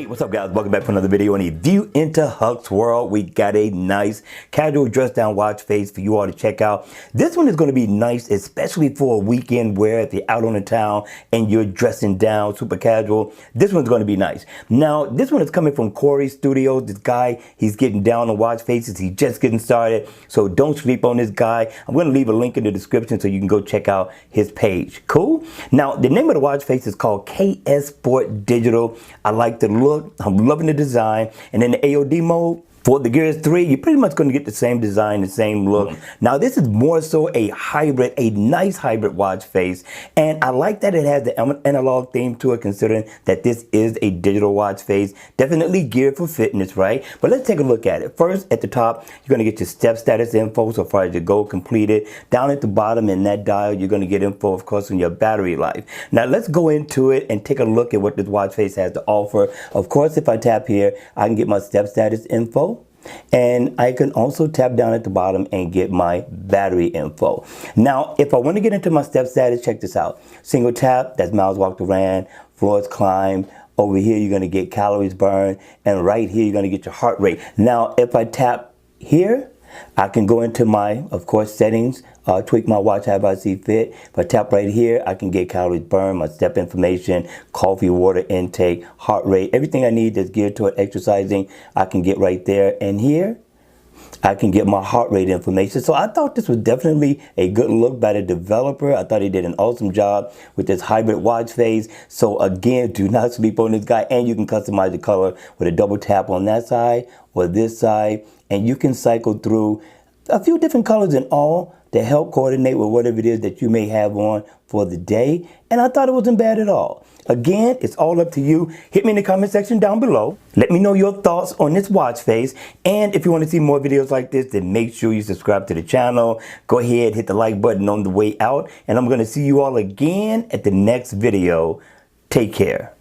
Hey, what's up guys? Welcome back for another video. On a view into Huck's world, we got a nice casual dress down watch face for you all to check out. This one is going to be nice, especially for a weekend wear if you're out on the town and you're dressing down super casual. This one's going to be nice. Now, this one is coming from Corey Studios. This guy, he's getting down on watch faces. He's just getting started. So don't sleep on this guy. I'm going to leave a link in the description so you can go check out his page. Cool? Now, the name of the watch face is called KS Sport Digital. I like the look, I'm loving the design, and in the AOD mode for the Gears 3, you're pretty much going to get the same design, the same look. Now this is more so a hybrid, a nice hybrid watch face, and I like that it has the analog theme to it, considering that this is a digital watch face. Definitely geared for fitness, right? But let's take a look at it. First, at the top, you're going to get your step status info so far as your goal completed. Down at the bottom in that dial, you're going to get info, of course, on your battery life. Now let's go into it and take a look at what this watch face has to offer. Of course, if I tap here, I can get my step status info. And I can also tap down at the bottom and get my battery info. Now, if I want to get into my step status, check this out. Single tap, that's miles walked or ran, floors climbed. Over here, you're going to get calories burned. And right here, you're going to get your heart rate. Now, if I tap here, I can go into my, of course, settings, tweak my watch however I see fit. If I tap right here, I can get calories burned, my step information, coffee, water intake, heart rate, everything I need that's geared toward exercising, I can get right there. And here, I can get my heart rate information. So I thought this was definitely a good look by the developer. I thought he did an awesome job with this hybrid watch face. So again, do not sleep on this guy. And you can customize the color with a double tap on that side or this side. And you can cycle through a few different colors in all to help coordinate with whatever it is that you may have on for the day. And I thought it wasn't bad at all. Again, it's all up to you. Hit me in the comment section down below. Let me know your thoughts on this watch face. And if you want to see more videos like this, then make sure you subscribe to the channel. Go ahead, hit the like button on the way out. And I'm going to see you all again at the next video. Take care.